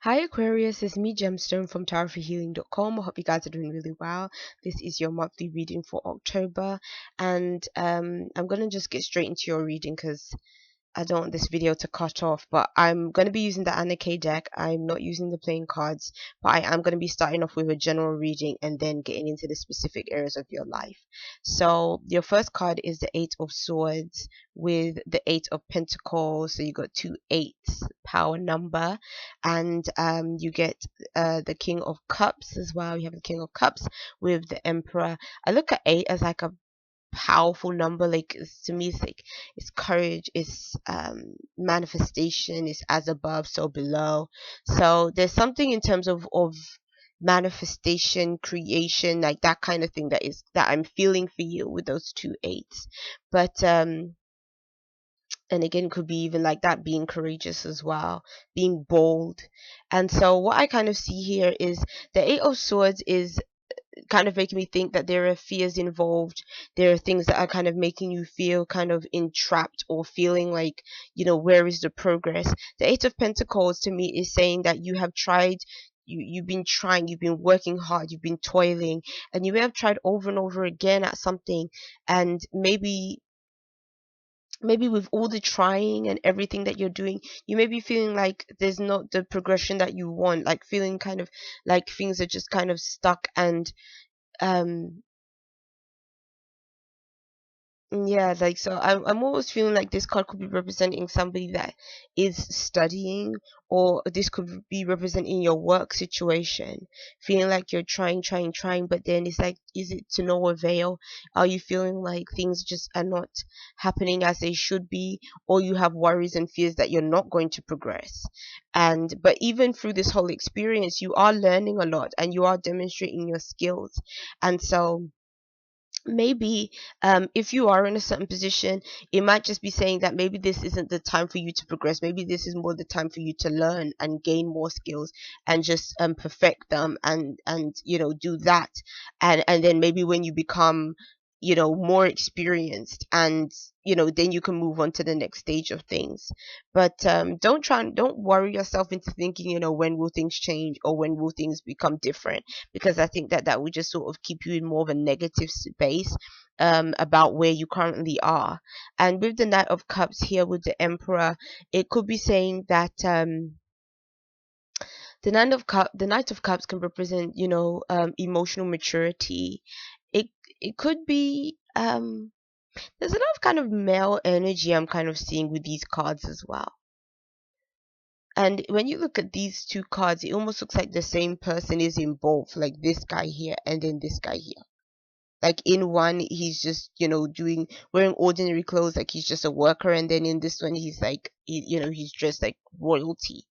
Hi Aquarius, it's me Gemstone from tarotforhealing.com. I hope you guys are doing really well. This is your monthly reading for October, and I'm gonna just get straight into your reading because I don't want this video to cut off, but I'm going to be using the Anake deck. I'm not using the playing cards, but I am going to be starting off with a general reading and then getting into the specific areas of your life. So your first card is the Eight of Swords with the Eight of Pentacles. So you got two eights, power number, and you get the King of Cups as well. You have the King of Cups with the Emperor. I look at eight as like a powerful number. Like to me, it's like it's courage, it's manifestation, is as above so below. So there's something in terms of manifestation, creation, like that kind of thing that I'm feeling for you with those two eights. But and again, could be even like that, being courageous as well, being bold. And so what I kind of see here is the Eight of Swords is kind of making me think that there are fears involved. There are things that are kind of making you feel kind of entrapped or feeling like, where is the progress? The Eight of Pentacles to me is saying that you have tried. You've been trying, you've been working hard, you've been toiling, and you may have tried over and over again at something, and maybe with all the trying and everything that you're doing, you may be feeling like there's not the progression that you want, like feeling kind of like things are just kind of stuck. And um yeah, like so I'm always feeling like this card could be representing somebody that is studying, or this could be representing your work situation, feeling like you're trying, but then it's like, is it to no avail? Are you feeling like things just are not happening as they should be, or you have worries and fears that you're not going to progress? And but even through this whole experience, you are learning a lot and you are demonstrating your skills. And so maybe if you are in a certain position, it might just be saying that maybe this isn't the time for you to progress. Maybe this is more the time for you to learn and gain more skills and just perfect them, and do that. And then maybe when you become more experienced, and then you can move on to the next stage of things. But don't worry yourself into thinking, when will things change, or when will things become different, because I think that that would just sort of keep you in more of a negative space about where you currently are. And with the Knight of Cups here with the Emperor, it could be saying that the Knight of Cups can represent, emotional maturity. It could be there's a lot of kind of male energy I'm kind of seeing with these cards as well. And when you look at these two cards, it almost looks like the same person is in both, like this guy here and then this guy here. Like in one, he's just, doing, wearing ordinary clothes, like he's just a worker. And then in this one, he's like, he's dressed like royalty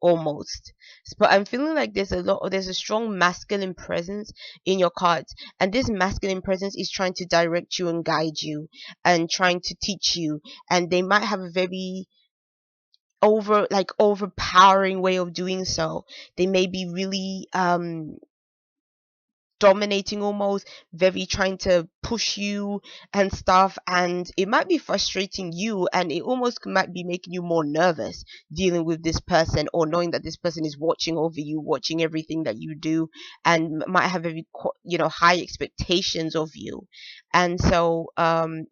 almost. But I'm feeling like there's a strong masculine presence in your cards. And this masculine presence is trying to direct you and guide you and trying to teach you. And they might have a very overpowering way of doing so. They may be really dominating, almost very trying to push you and stuff, and it might be frustrating you, and it almost might be making you more nervous dealing with this person, or knowing that this person is watching over you, watching everything that you do, and might have very high expectations of you. And so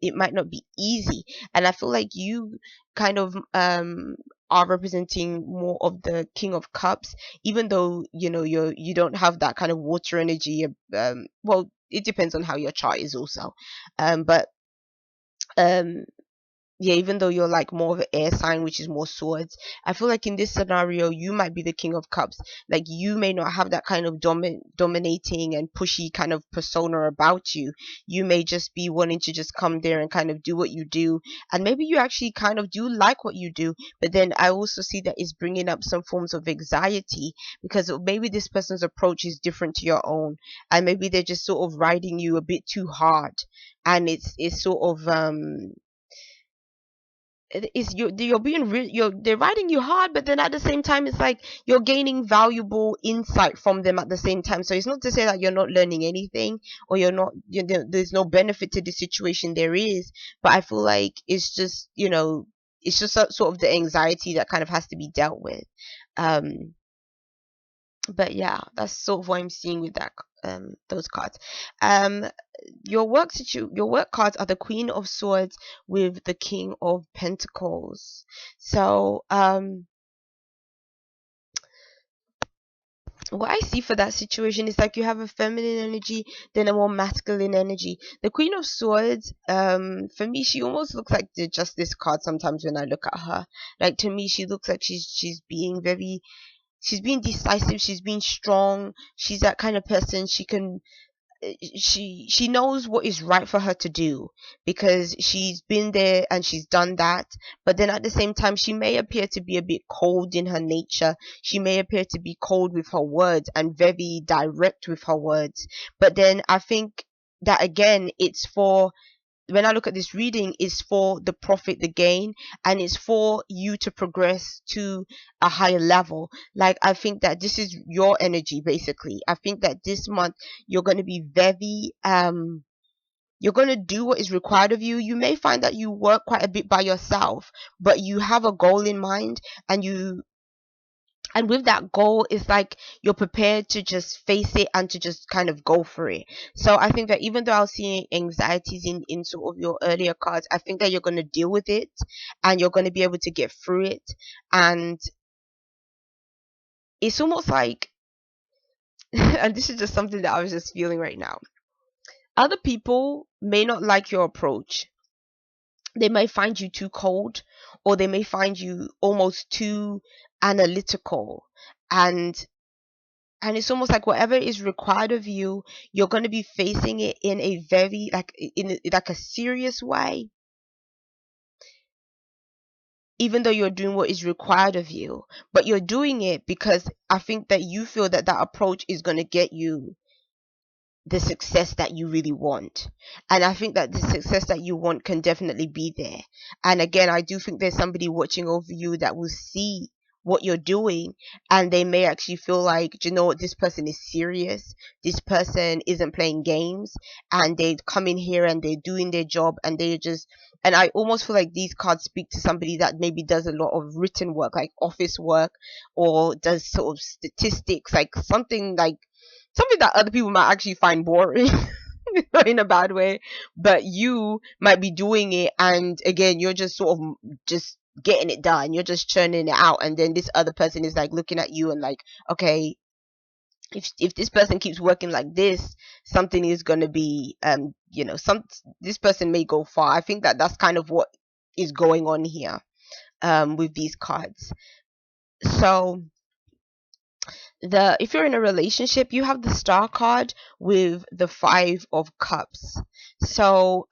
it might not be easy, and I feel like you kind of are representing more of the King of Cups, even though you don't have that kind of water energy. Well, it depends on how your chart is also, but um yeah, even though you're like more of an air sign, which is more swords, I feel like in this scenario you might be the King of Cups. Like you may not have that kind of dominating and pushy kind of persona about you. You may just be wanting to just come there and kind of do what you do, and maybe you actually kind of do like what you do. But then I also see that it's bringing up some forms of anxiety, because maybe this person's approach is different to your own, and maybe they're just sort of riding you a bit too hard. And it's sort of you're being they're writing you hard, but then at the same time it's like you're gaining valuable insight from them at the same time. So it's not to say that you're not learning anything, or you're not, there's no benefit to the situation. There is, but I feel like it's just, it's just sort of the anxiety that kind of has to be dealt with. um But yeah, that's sort of what I'm seeing with that those cards. Um your work cards are the Queen of Swords with the King of Pentacles. So what I see for that situation is like you have a feminine energy, then a more masculine energy. The Queen of Swords, for me, she almost looks like the Justice card sometimes when I look at her. Like to me, she looks like she's being very, she's being decisive, she's being strong. She's that kind of person. She knows what is right for her to do because she's been there and she's done that. But then at the same time, she may appear to be a bit cold in her nature. She may appear to be cold with her words and very direct with her words. But then I think that again, it's for, when I look at this reading, is for the profit, the gain, and it's for you to progress to a higher level. Like, I think that this is your energy, basically. I think that this month you're going to be very, you're going to do what is required of you. You may find that you work quite a bit by yourself, but you have a goal in mind, and with that goal, it's like you're prepared to just face it and to just kind of go for it. So I think that even though I was seeing anxieties in sort of your earlier cards, I think that you're going to deal with it and you're going to be able to get through it. And it's almost like, and this is just something that I was just feeling right now. Other people may not like your approach. They may find you too cold, or they may find you almost too analytical. And it's almost like whatever is required of you, you're going to be facing it in a very, like, like a serious way, even though you're doing what is required of you. But you're doing it because I think that you feel that that approach is going to get you the success that you really want. And I think that the success that you want can definitely be there. And again, I do think there's somebody watching over you that will see what you're doing, and they may actually feel like, do you know what, this person is serious, this person isn't playing games, and they come in here and they're doing their job, and they just, and I almost feel like these cards speak to somebody that maybe does a lot of written work, like office work, or does sort of statistics, like something that other people might actually find boring. Not in a bad way, but you might be doing it, and again, you're just sort of just getting it done, you're just churning it out, and then this other person is like looking at you and like, okay, if this person keeps working like this, something is going to be, this person may go far. I think that that's kind of what is going on here with these cards. So if you're in a relationship, you have the Star card with the Five of Cups. So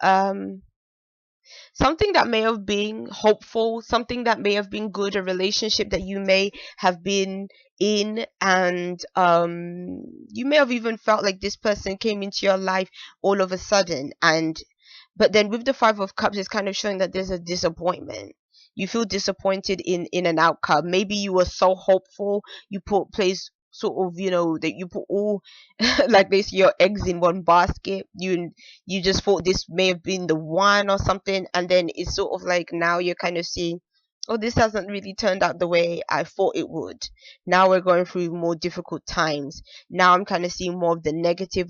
something that may have been hopeful, something that may have been good, a relationship that you may have been in, and you may have even felt like this person came into your life all of a sudden, and but then with the Five of Cups, it's kind of showing that there's a disappointment. You feel disappointed in an outcome. Maybe you were so hopeful, you put place sort of, that you put all like this, your eggs in one basket. You just thought this may have been the one or something, and then it's sort of like now you're kind of seeing, oh, this hasn't really turned out the way I thought it would. Now we're going through more difficult times. Now I'm kind of seeing more of the negative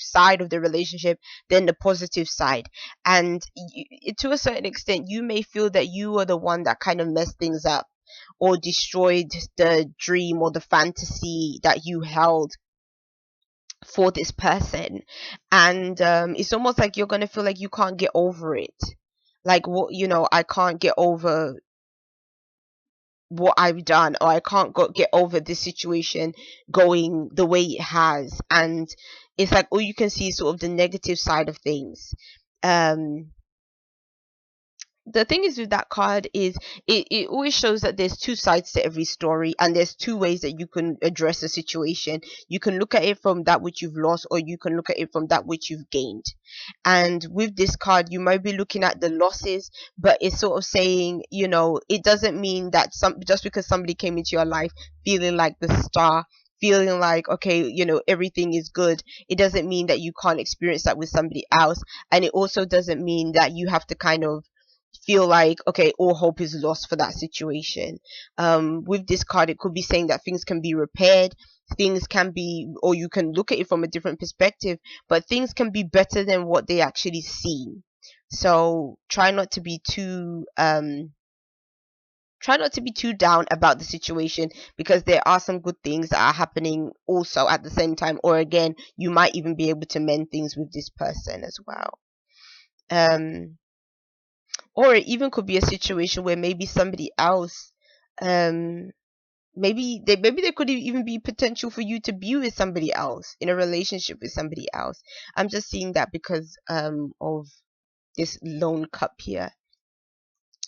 side of the relationship than the positive side. And to a certain extent, you may feel that you are the one that kind of messed things up or destroyed the dream or the fantasy that you held for this person. And it's almost like you're going to feel like you can't get over it. Like, what, I can't get over what I've done, or I can't get over this situation going the way it has. And it's like all you can see is sort of the negative side of things. The thing is with that card is it always shows that there's two sides to every story, and there's two ways that you can address a situation. You can look at it from that which you've lost, or you can look at it from that which you've gained. And with this card, you might be looking at the losses, but it's sort of saying, it doesn't mean that just because somebody came into your life feeling like the star, feeling like, okay, everything is good, it doesn't mean that you can't experience that with somebody else. And it also doesn't mean that you have to kind of feel like, okay, all hope is lost for that situation. With this card, it could be saying that things can be repaired, things can be, or you can look at it from a different perspective, but things can be better than what they actually seem. So try not to be too down about the situation, because there are some good things that are happening also at the same time, or again, you might even be able to mend things with this person as well. um or it even could be a situation where maybe somebody else, um maybe there could even be potential for you to be with somebody else, in a relationship with somebody else. I'm just seeing that because of this lone cup here.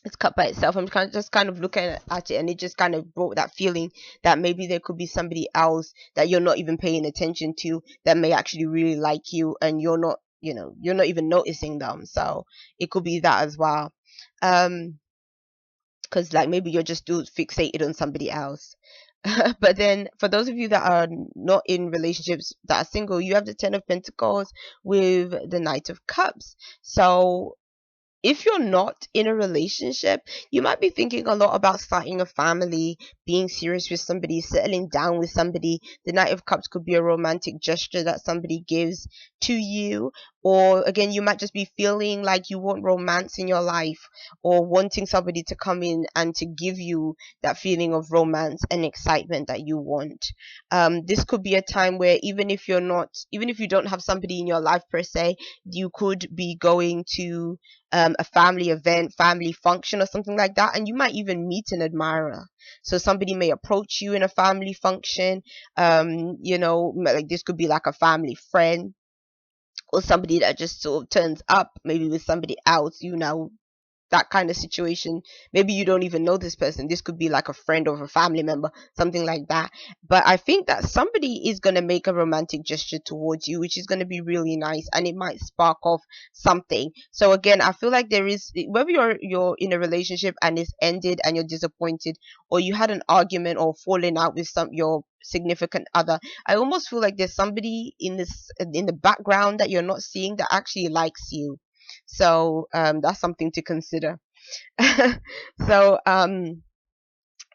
It's cut by itself. I'm kind of looking at it, and it just kind of brought that feeling that maybe there could be somebody else that you're not even paying attention to, that may actually really like you, and you're not even noticing them. So it could be that as well. Because like maybe you're just too fixated on somebody else. But then for those of you that are not in relationships, that are single, you have the 10 of Pentacles with the Knight of Cups. So if you're not in a relationship, you might be thinking a lot about starting a family, being serious with somebody, settling down with somebody. The Knight of Cups could be a romantic gesture that somebody gives to you. Or again, you might just be feeling like you want romance in your life, or wanting somebody to come in and to give you that feeling of romance and excitement that you want. This could be a time where even if you don't have somebody in your life per se, you could be going to a family event, family function, or something like that, and you might even meet an admirer. So somebody may approach you in a family function. Like this could be like a family friend, or somebody that just sort of turns up, maybe with somebody else, that kind of situation. Maybe you don't even know this person. This could be like a friend or a family member, something like that. But I think that somebody is going to make a romantic gesture towards you, which is going to be really nice, and it might spark off something. So again, I feel like there is, whether you're in a relationship and it's ended and you're disappointed, or you had an argument or falling out with your significant other, I almost feel like there's somebody in the background that you're not seeing that actually likes you. So that's something to consider. So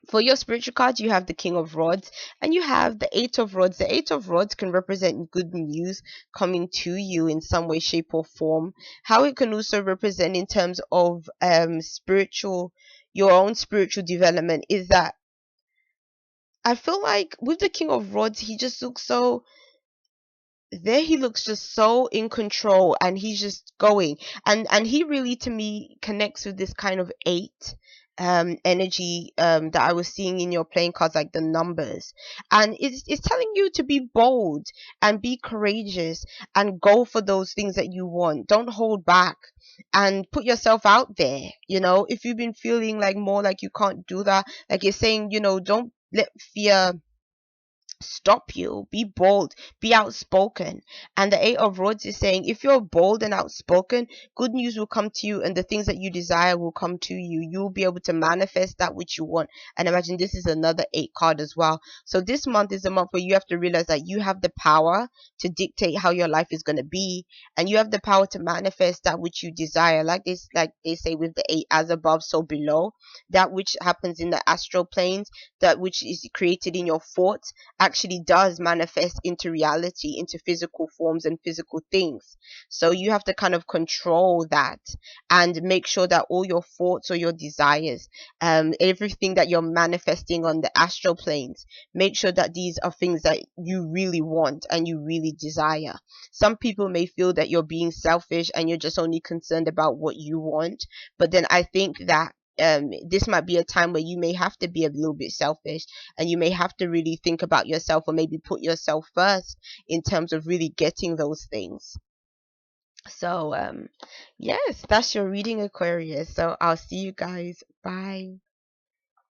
for your spiritual cards, you have the King of Rods and you have the Eight of Rods. The Eight of Rods can represent good news coming to you in some way, shape, or form. How it can also represent in terms of your own spiritual development is that I feel like with the King of Rods, he looks just so in control, and he's just going, and he really, to me, connects with this kind of eight energy that I was seeing in your playing cards, like the numbers. And it's telling you to be bold and be courageous and go for those things that you want. Don't hold back and put yourself out there. If you've been feeling like more like you can't do that, like you're saying, don't let fear stop you. Be bold, be outspoken. And the Eight of Rods is saying, if you're bold and outspoken, good news will come to you, and the things that you desire will come to you. You'll be able to manifest that which you want. And imagine, this is another 8 card as well. So this month is a month where you have to realize that you have the power to dictate how your life is going to be, and you have the power to manifest that which you desire. Like they say with the 8, as above so below. That which happens in the astral planes, that which is created in your thoughts, actually does manifest into reality, into physical forms and physical things. So you have to kind of control that, and make sure that all your thoughts or your desires, everything that you're manifesting on the astral planes, make sure that these are things that you really want and you really desire. Some people may feel that you're being selfish and you're just only concerned about what you want, but then I think that this might be a time where you may have to be a little bit selfish, and you may have to really think about yourself, or maybe put yourself first in terms of really getting those things. So yes, that's your reading, Aquarius. So I'll see you guys. Bye.